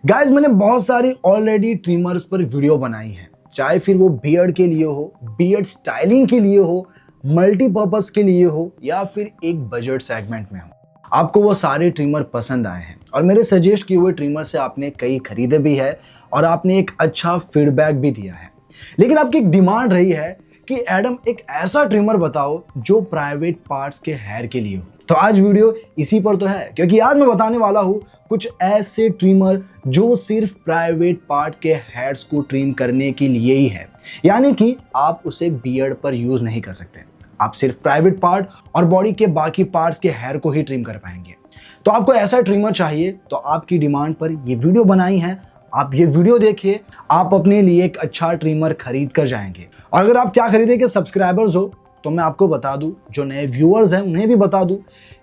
Guys मैंने बहुत सारी ऑलरेडी ट्रिमर्स पर वीडियो बनाई है, चाहे फिर वो बियर्ड के लिए हो, बियर्ड स्टाइलिंग के लिए हो, मल्टीपर्पस के लिए हो या फिर एक बजट सेगमेंट में हो। आपको वो सारे ट्रिमर पसंद आए हैं और मेरे सजेस्ट किए हुए ट्रिमर से आपने कई खरीदे भी है और आपने एक अच्छा फीडबैक भी दिया है। लेकिन आपकी एक डिमांड रही है कि एडम एक ऐसा ट्रिमर बताओ जो प्राइवेट पार्ट्स के हेयर के लिए हो। तो आज वीडियो इसी पर तो है, क्योंकि आज मैं बताने वाला हूँ कुछ ऐसे ट्रिमर जो सिर्फ प्राइवेट पार्ट के हेयर्स को ट्रिम करने के लिए ही है, यानी कि आप उसे बियर्ड पर यूज नहीं कर सकते। आप सिर्फ प्राइवेट पार्ट और बॉडी के बाकी पार्ट्स के हेयर को ही ट्रिम कर पाएंगे। तो आपको ऐसा ट्रिमर चाहिए तो आपकी डिमांड पर ये वीडियो बनाई है। आप ये वीडियो देखिए, आप अपने लिए एक अच्छा ट्रिमर खरीद कर जाएंगे। और अगर आप क्या खरीदे के सब्सक्राइबर्स हो तो मैं आपको बता दूं, जो नए व्यूअर्स हैं उन्हें भी बता दूं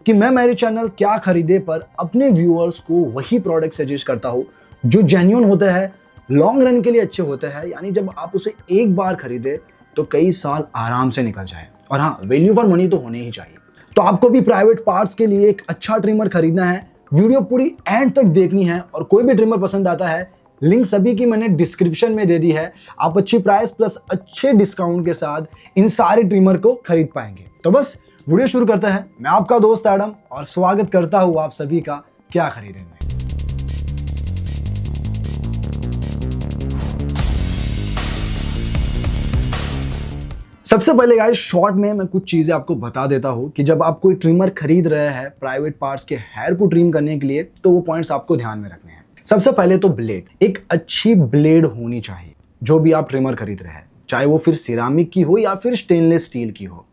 कि मैं मेरे चैनल क्या खरीदे पर अपने व्यूअर्स को वही प्रोडक्ट सजेस्ट करता हूं जो जेन्युइन होते हैं, लॉन्ग रन के लिए अच्छे होते हैं, यानी जब आप उसे एक बार खरीदे तो कई साल आराम से निकल जाए। और हाँ, वैल्यू फॉर मनी तो होने ही चाहिए। तो आपको भी प्राइवेट पार्ट्स के लिए एक अच्छा ट्रिमर खरीदना है, वीडियो पूरी एंड तक देखनी है और कोई भी ट्रिमर पसंद आता है, लिंक सभी की मैंने डिस्क्रिप्शन में दे दी है। आप अच्छी प्राइस प्लस अच्छे डिस्काउंट के साथ इन सारे ट्रिमर को खरीद पाएंगे। तो बस वीडियो शुरू करते हैं। मैं आपका दोस्त एडम और स्वागत करता हूं आप सभी का क्या खरीदे में। सबसे पहले गाइस शॉर्ट में मैं कुछ चीजें आपको बता देता हूं कि जब आप कोई ट्रिमर खरीद रहे हैं प्राइवेट पार्ट्स के हेयर को ट्रिम करने के लिए, तो वो पॉइंट्स आपको ध्यान में रखने हैं। सबसे पहले तो ब्लेड, एक अच्छी ब्लेड होनी चाहिए जो भी आप ट्रिमर खरीद रहे हैं, चाहे वो फिर सिरामिक की हो या फिर स्टेनलेस स्टील की हो।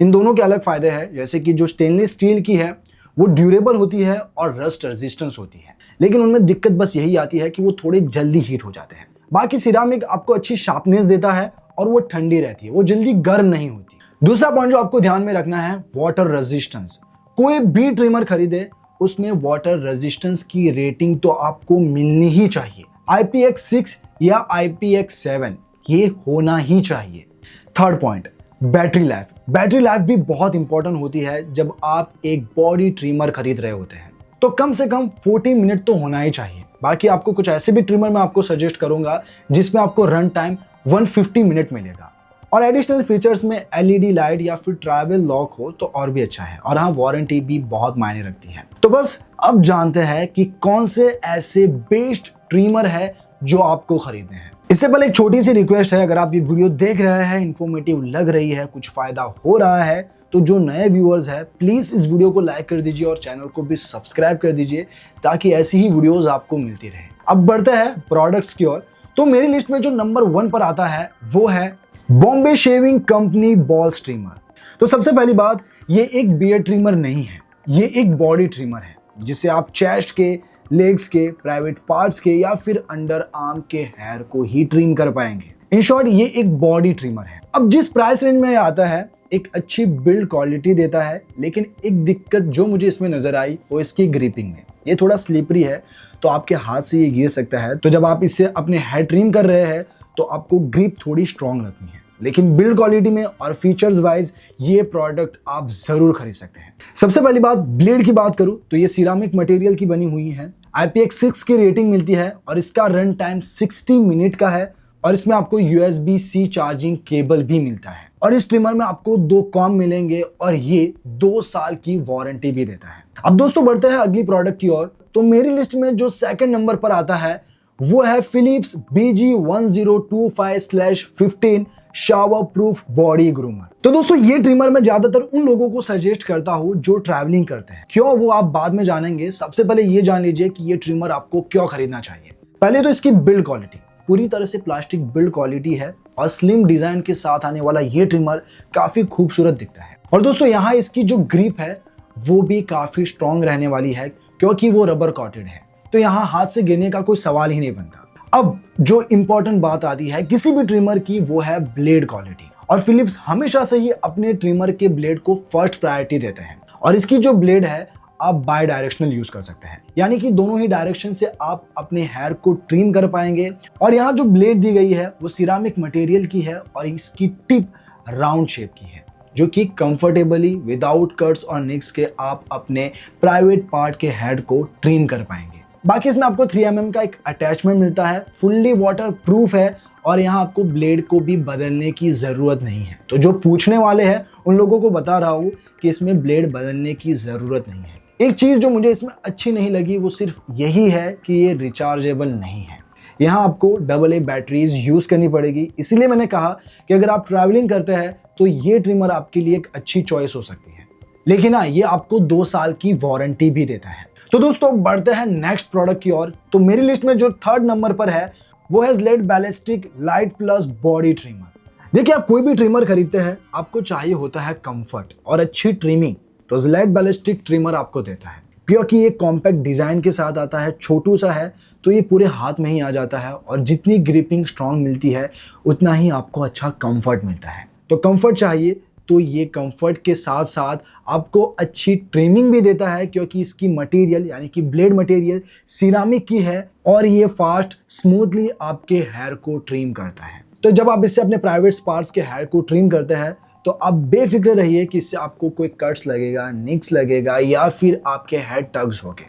इन दोनों के अलग फायदे हैं, जैसे कि जो स्टेनलेस स्टील की है वो ड्यूरेबल होती है और रस्ट रेजिस्टेंस होती है, लेकिन उनमें दिक्कत बस यही आती है कि वो थोड़े जल्दी हीट हो जाते हैं। बाकी सिरामिक आपको अच्छी शार्पनेस देता है और वो ठंडी रहती है, वो जल्दी गर्म नहीं होती। दूसरा पॉइंट जो आपको ध्यान में रखना है, वाटर रेजिस्टेंस। कोई भी ट्रिमर खरीदे उसमें वाटर रेजिस्टेंस की रेटिंग तो आपको मिलनी ही चाहिए। IPX6 या IPX7 ये होना ही चाहिए। Third point, battery life. Battery life भी बहुत इंपॉर्टेंट होती है जब आप एक बॉडी ट्रिमर खरीद रहे होते हैं, तो कम से कम 40 मिनट तो होना ही चाहिए। बाकी आपको कुछ ऐसे भी ट्रिमर मैं आपको सजेस्ट करूंगा जिसमें आपको रन टाइम 150 मिनट मिलेगा। और एडिशनल फीचर्स में LED लाइट या फिर ट्रैवल लॉक हो तो और भी अच्छा है। और हाँ, वारंटी भी बहुत मायने रखती है। तो बस अब जानते हैं कि कौन से ऐसे बेस्ट ट्रिमर है जो आपको खरीदने हैं। इससे पहले एक छोटी सी रिक्वेस्ट है, अगर आप ये वीडियो देख रहे हैं, इंफॉर्मेटिव लग रही है, कुछ फायदा हो रहा है, तो जो नए व्यूअर्स हैं प्लीज इस वीडियो को लाइक कर दीजिए और चैनल को भी सब्सक्राइब कर दीजिए ताकि ऐसी ही वीडियोस आपको मिलती रहे। अब बढ़ते हैं प्रोडक्ट्स की ओर। तो मेरी लिस्ट में जो नंबर 1 पर आता है वो है Bombay shaving company ball trimmer. तो सबसे पहली बात, ये एक बियर्ड ट्रिमर नहीं है, ये एक बॉडी ट्रिमर है जिसे आप चेस्ट के, लेग्स के, प्राइवेट पार्ट्स के या फिर अंडर आर्म के हेयर को ही ट्रिम कर पाएंगे। इन शॉर्ट ये एक बॉडी ट्रिमर है। अब जिस प्राइस रेंज में आता है, एक अच्छी बिल्ड क्वालिटी देता है, लेकिन एक दिक्कत जो मुझे इसमें नजर आई वो इसकी ग्रिपिंग में। ये थोड़ा स्लिपरी है तो आपके हाथ से ये गिर सकता है, तो जब आप इससे अपने हेयर ट्रिम कर रहे हैं तो आपको ग्रिप थोड़ी स्ट्रॉन्ग रखनी है। लेकिन बिल्ड क्वालिटी में और फीचर्स वाइज ये प्रोडक्ट आप जरूर खरीद सकते हैं। सबसे पहली बात, ब्लेड की बात करूं तो ये सिरामिक मटेरियल की बनी हुई है। IPX6 की रेटिंग मिलती है और इसका रन टाइम 60 मिनट का है और इसमें आपको USB-C चार्जिंग केबल भी मिलता है। और इस ट्रिमर में आपको 2 कॉम्ब मिलेंगे और ये 2 साल की वारंटी भी देता है। अब दोस्तों बढ़ते हैं अगली प्रोडक्ट की ओर। तो मेरी लिस्ट में जो सेकंड नंबर पर आता है वो है Philips BG1025/15 shower proof body groomer. तो दोस्तों ये ट्रिमर मैं ज्यादातर उन लोगों को सजेस्ट करता हूं जो ट्रैवलिंग करते हैं। क्यों, वो आप बाद में जानेंगे। सबसे पहले ये जान लीजिए कि ये ट्रिमर आपको क्यों खरीदना चाहिए। पहले तो इसकी बिल्ड क्वालिटी, पूरी तरह से प्लास्टिक बिल्ड क्वालिटी है और स्लिम डिजाइन के साथ आने वाला ये ट्रिमर काफी खूबसूरत दिखता है। और दोस्तों यहाँ इसकी जो ग्रिप है वो भी काफी स्ट्रॉन्ग रहने वाली है क्योंकि वो रबर कॉटेड है, तो यहाँ हाथ से गिरने का कोई सवाल ही नहीं बनता। अब जो इंपॉर्टेंट बात आती है किसी भी ट्रिमर की, वो है ब्लेड क्वालिटी। और फिलिप्स हमेशा से ही अपने ट्रिमर के ब्लेड को फर्स्ट प्रायोरिटी देते हैं। और इसकी जो ब्लेड है आप बाय डायरेक्शनल यूज कर सकते हैं, यानी कि दोनों ही डायरेक्शन से आप अपने हेयर को ट्रिम कर पाएंगे। और यहाँ जो ब्लेड दी गई है वो सिरामिक मटेरियल की है और इसकी टिप राउंड शेप की है, जो कि कंफर्टेबली विदाउट कट्स और निक्स के आप अपने प्राइवेट पार्ट के हेड को ट्रिम कर पाएंगे। बाकी इसमें आपको 3mm का एक अटैचमेंट मिलता है, फुल्ली वाटर प्रूफ है और यहाँ आपको ब्लेड को भी बदलने की ज़रूरत नहीं है। तो जो पूछने वाले हैं उन लोगों को बता रहा हूँ कि इसमें ब्लेड बदलने की ज़रूरत नहीं है। एक चीज़ जो मुझे इसमें अच्छी नहीं लगी वो सिर्फ यही है कि ये रिचार्जेबल नहीं है। यहाँ आपको AA बैटरीज यूज़ करनी पड़ेगी, इसीलिए मैंने कहा कि अगर आप ट्रैवलिंग करते हैं तो ये ट्रिमर आपके लिए एक अच्छी चॉइस हो सकती है। लेकिन हाँ, ये आपको 2 साल की वारंटी भी देता है। तो दोस्तों बढ़ते हैं नेक्स्ट प्रोडक्ट की ओर। तो मेरी लिस्ट में जो 3rd नंबर पर है वो है Zled ballistic light plus body trimmer. देखिए, आप कोई भी ट्रिमर खरीदते हैं आपको चाहिए होता है कंफर्ट और अच्छी ट्रिमिंग, तो Zled बैलिस्टिक ट्रिमर आपको देता है। क्योंकि ये कॉम्पैक्ट डिजाइन के साथ आता है, छोटू सा है, तो ये पूरे हाथ में ही आ जाता है और जितनी ग्रिपिंग स्ट्रांग मिलती है उतना ही आपको अच्छा कंफर्ट मिलता है। तो कंफर्ट चाहिए तो ये कंफर्ट के साथ साथ आपको अच्छी ट्रिमिंग भी देता है, क्योंकि इसकी मटेरियल यानी कि ब्लेड मटेरियल सिरामिक की है और ये फास्ट स्मूथली आपके हेयर को ट्रिम करता है। तो जब आप इससे अपने प्राइवेट पार्ट्स के हेयर को ट्रिम करते हैं तो आप बेफिक्र रहिए कि इससे आपको कोई कट्स लगेगा, निक्स लगेगा या फिर आपके हेड टग्स होंगे,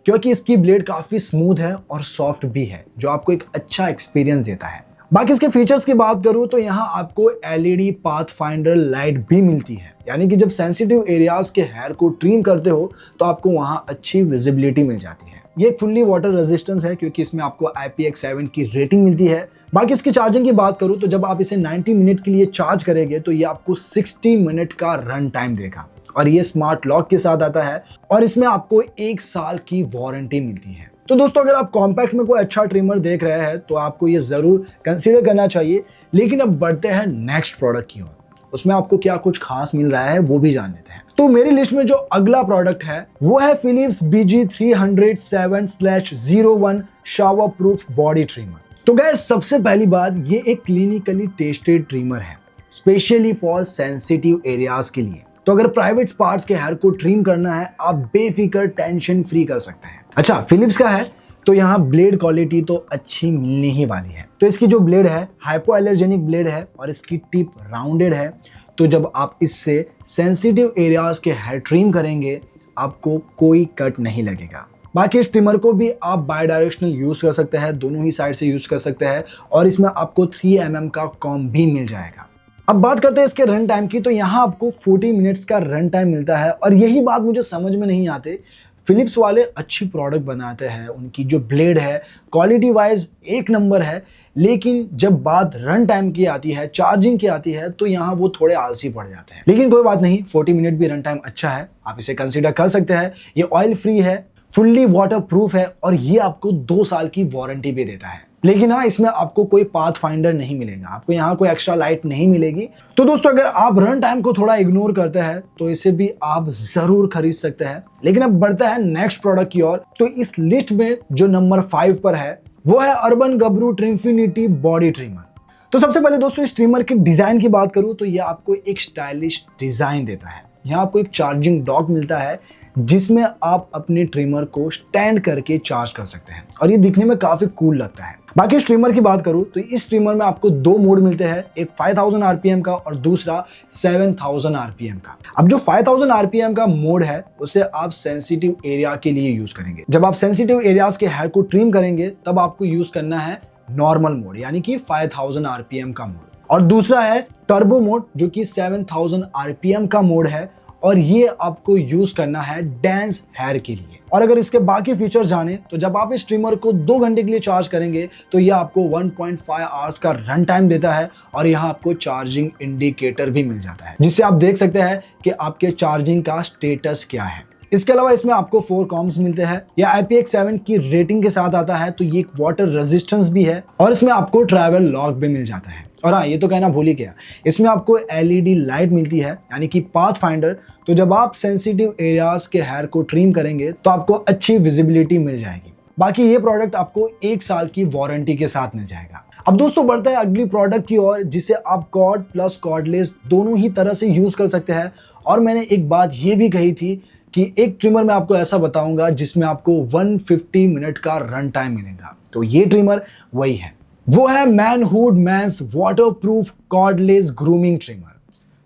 क्योंकि इसकी ब्लेड काफ़ी स्मूथ है और सॉफ्ट भी है, जो आपको एक अच्छा एक्सपीरियंस देता है। बाकी इसके फीचर्स की बात करूं तो यहाँ आपको LED पाथ फाइंडर लाइट भी मिलती है, यानी कि जब सेंसिटिव एरियाज के हेयर को ट्रिम करते हो तो आपको वहाँ अच्छी विजिबिलिटी मिल जाती है। ये फुल्ली वाटर रेजिस्टेंस है क्योंकि इसमें आपको IPX7 की रेटिंग मिलती है। बाकी इसकी चार्जिंग की बात करूं तो जब आप इसे 90 मिनट के लिए चार्ज करेंगे तो ये आपको 60 मिनट का रन टाइम देगा और ये स्मार्ट लॉक के साथ आता है और इसमें आपको 1 साल की वारंटी मिलती है। तो दोस्तों, अगर आप कॉम्पैक्ट में कोई अच्छा ट्रिमर देख रहे हैं तो आपको ये जरूर कंसीडर करना चाहिए। लेकिन अब बढ़ते हैं नेक्स्ट प्रोडक्ट की ओर, उसमें आपको क्या कुछ खास मिल रहा है वो भी जान लेते हैं। तो मेरी लिस्ट में जो अगला प्रोडक्ट है वो है Philips BG307/01 shower proof body trimmer. तो गाइस, सबसे पहली बात, ये एक क्लिनिकली टेस्टेड ट्रिमर है स्पेशली फॉर सेंसिटिव एरियाज के लिए। तो अगर प्राइवेट पार्ट्स के हेयर को ट्रिम करना है आप बेफिक्र टेंशन फ्री कर सकते हैं। अच्छा, फिलिप्स का है तो यहाँ ब्लेड क्वालिटी तो अच्छी मिलने ही वाली है। तो इसकी जो ब्लेड है हाइपो एलर्जेनिक ब्लेड है और इसकी टिप राउंडेड है, तो जब आप इससे सेंसिटिव एरियाज के हेयर ट्रिम करेंगे आपको कोई कट नहीं लगेगा। बाकी इस ट्रिमर को भी आप बाय डायरेक्शनल यूज कर सकते हैं, दोनों ही साइड से यूज कर सकते हैं और इसमें आपको 3mm का कॉम्ब भी मिल जाएगा। अब बात करते हैं इसके रन टाइम की। तो यहाँ आपको 40 मिनट्स का रन टाइम मिलता है और यही बात मुझे समझ में नहीं आते। फिलिप्स वाले अच्छी प्रोडक्ट बनाते हैं, उनकी जो ब्लेड है क्वालिटी वाइज एक नंबर है, लेकिन जब बात रन टाइम की आती है, चार्जिंग की आती है, तो यहाँ वो थोड़े आलसी पड़ जाते हैं। लेकिन कोई बात नहीं, 40 मिनट भी रन टाइम अच्छा है, आप इसे कंसीडर कर सकते हैं। ये ऑयल फ्री है, फुल्ली वाटर प्रूफ है और ये आपको 2 साल की वारंटी भी देता है। लेकिन हाँ, इसमें आपको कोई पाथ फाइंडर नहीं मिलेगा, आपको यहाँ कोई एक्स्ट्रा लाइट नहीं मिलेगी। तो दोस्तों, अगर आप रन टाइम को थोड़ा इग्नोर करते हैं तो इसे भी आप जरूर खरीद सकते हैं। लेकिन अब बढ़ता है नेक्स्ट प्रोडक्ट की ओर। तो इस लिस्ट में जो नंबर 5 पर है वो है अर्बन गबरू ट्रिम्फिनिटी बॉडी ट्रिमर। तो सबसे पहले दोस्तों, इस ट्रिमर के डिजाइन की बात करूं तो ये आपको एक स्टाइलिश डिजाइन देता है। यहाँ आपको एक चार्जिंग डॉक मिलता है जिसमें आप अपने ट्रिमर को स्टैंड करके चार्ज कर सकते हैं और ये दिखने में काफी कूल लगता है। बाकी इस ट्रिमर की बात करूं तो इस ट्रिमर में आपको 2 मोड मिलते हैं, एक 5000 RPM का और दूसरा 7000 RPM का। अब जो 5000 RPM का मोड है उसे आप सेंसिटिव एरिया के लिए यूज करेंगे। जब आप सेंसिटिव एरियाज के हेयर को ट्रिम करेंगे तब आपको यूज करना है नॉर्मल मोड यानी कि 5000 RPM का मोड, और दूसरा है टर्बो मोड जो कि 7000 RPM का मोड है और ये आपको यूज करना है डेंस हेयर के लिए। और अगर इसके बाकी फीचर जाने तो जब आप इस ट्रिमर को 2 घंटे के लिए चार्ज करेंगे तो ये आपको 1.5 आवर्स का रन टाइम देता है और यहाँ आपको चार्जिंग इंडिकेटर भी मिल जाता है जिससे आप देख सकते हैं कि आपके चार्जिंग का स्टेटस क्या है। इसके अलावा इसमें आपको 4 कॉम्स मिलते हैं, यह IPX7 की रेटिंग के साथ आता है, तो ये एक वाटर रेजिस्टेंस भी है और इसमें आपको ट्रैवल लॉक भी मिल जाता है। और हाँ, ये तो कहना भूल ही गया, इसमें आपको LED लाइट मिलती है यानी कि पाथ फाइंडर, तो जब आप सेंसिटिव एरियाज के हेयर को ट्रिम करेंगे तो आपको अच्छी विजिबिलिटी मिल जाएगी। बाकी ये प्रोडक्ट आपको 1 साल की वारंटी के साथ मिल जाएगा। अब दोस्तों बढ़ता है अगली प्रोडक्ट की ओर जिसे आप कॉर्ड प्लस कॉर्डलेस दोनों ही तरह से यूज कर सकते हैं। और मैंने एक बात ये भी कही थी कि एक ट्रिमर मैं आपको ऐसा बताऊंगा जिसमें आपको 150 मिनट का रन टाइम मिलेगा, तो ये ट्रिमर वही है। वो है Manhood men's waterproof cordless grooming trimmer.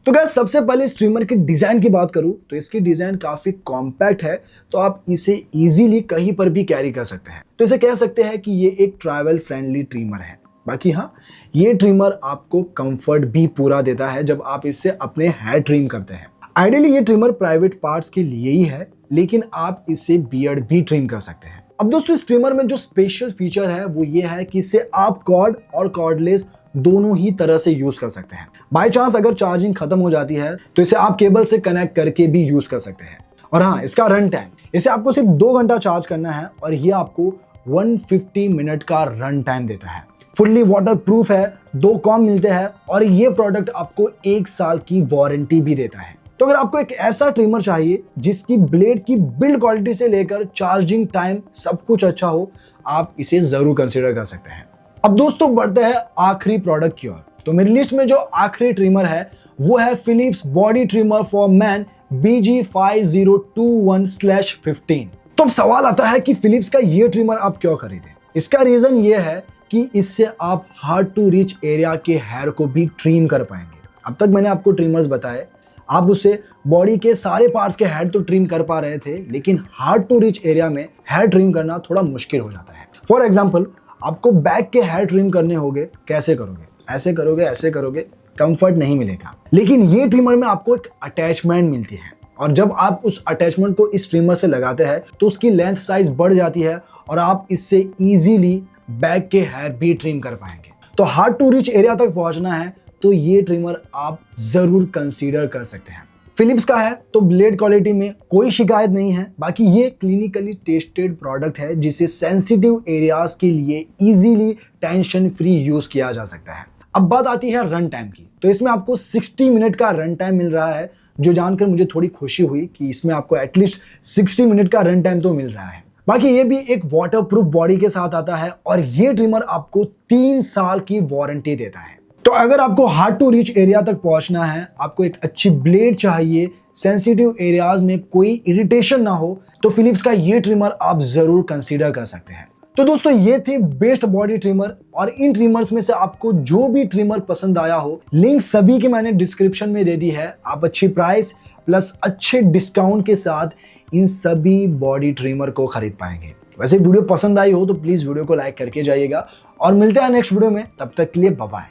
तो गाइस सबसे पहले इस ट्रिमर की डिजाइन की बात करूं तो इसकी डिजाइन काफी कॉम्पैक्ट है, तो आप इसे इजीली कहीं पर भी कैरी कर सकते हैं। तो इसे कह सकते हैं कि ये एक ट्रैवल फ्रेंडली ट्रिमर है। बाकी हाँ, ये ट्रिमर आपको कंफर्ट भी पूरा देता है जब आप इससे अपने हेयर ट्रिम करते हैं। आइडियली ये ट्रिमर प्राइवेट पार्ट्स के लिए ही है, लेकिन आप इससे बियर्ड भी ट्रिम कर सकते हैं। अब दोस्तों इस ट्रिमर में जो स्पेशल फीचर है वो ये है कि इसे आप कॉर्ड और कॉर्डलेस दोनों ही तरह से यूज कर सकते हैं। बाय चांस अगर चार्जिंग खत्म हो जाती है तो इसे आप केबल से कनेक्ट करके भी यूज कर सकते हैं। और हाँ, इसका रन टाइम, इसे आपको सिर्फ 2 घंटा चार्ज करना है और ये आपको 150 मिनट का रन टाइम देता है। फुल्ली वाटर प्रूफ है, 2 कॉम मिलते हैं और ये प्रोडक्ट आपको 1 साल की वारंटी भी देता है। तो अगर आपको एक ऐसा ट्रिमर चाहिए जिसकी ब्लेड की बिल्ड क्वालिटी से लेकर चार्जिंग टाइम सब कुछ अच्छा हो, आप इसे जरूर कंसीडर कर सकते हैं। अब दोस्तों बढ़ते हैं आखिरी प्रोडक्ट की ओर। तो मेरी लिस्ट में जो आखिरी ट्रिमर है वो है Philips body trimmer for man BG5021/15। तो अब सवाल आता है कि फिलिप्स का ये ट्रिमर आप क्यों खरीदें। इसका रीजन ये है कि इससे आप हार्ड टू रीच एरिया के हेयर को भी ट्रिम कर पाएंगे। अब तक मैंने आपको ट्रिमर्स बताए, आप उससे बॉडी के सारे पार्ट्स के हेयर तो ट्रिम कर पा रहे थे, लेकिन हार्ड टू रीच एरिया में हेयर ट्रिम करना थोड़ा मुश्किल हो जाता है। फॉर एग्जाम्पल, आपको बैक के हेयर ट्रिम करने होंगे, कैसे करोगे? ऐसे करोगे, ऐसे करोगे, कंफर्ट नहीं मिलेगा। लेकिन ये ट्रिमर में आपको एक अटैचमेंट मिलती है और जब आप उस अटैचमेंट को इस ट्रिमर से लगाते हैं तो उसकी लेंथ साइज बढ़ जाती है और आप इससे इजीली बैक के हेयर भी ट्रिम कर पाएंगे। तो हार्ड टू रीच एरिया तक पहुंचना है तो ये ट्रिमर आप जरूर कंसीडर कर सकते हैं। फिलिप्स का है तो ब्लेड क्वालिटी में कोई शिकायत नहीं है। बाकी ये क्लिनिकली टेस्टेड प्रोडक्ट है जिसे सेंसिटिव एरियाज के लिए इजीली टेंशन फ्री यूज किया जा सकता है। अब बात आती है रन टाइम की। तो इसमें आपको 60 मिनट का रन टाइम मिल रहा है, जो जानकर मुझे थोड़ी खुशी हुई कि इसमें आपको एटलीस्ट 60 मिनट का रन टाइम तो मिल रहा है। बाकी ये भी एक वाटरप्रूफ बॉडी के साथ आता है और ये ट्रिमर आपको 3 साल की वारंटी देता है। तो अगर आपको हार्ड टू रीच एरिया तक पहुंचना है, आपको एक अच्छी ब्लेड चाहिए, सेंसिटिव एरियाज में कोई इरिटेशन ना हो, तो फिलिप्स का ये ट्रिमर आप जरूर कंसीडर कर सकते हैं। तो दोस्तों ये थे बेस्ट बॉडी ट्रिमर और इन ट्रिमर्स में से आपको जो भी ट्रिमर पसंद आया हो, लिंक सभी की मैंने डिस्क्रिप्शन में दे दी है। आप अच्छी प्राइस प्लस अच्छे डिस्काउंट के साथ इन सभी बॉडी ट्रिमर को खरीद पाएंगे। वैसे वीडियो पसंद आई हो तो प्लीज वीडियो को लाइक करके जाइएगा और मिलते हैं नेक्स्ट वीडियो में। तब तक के लिए बाय बाय।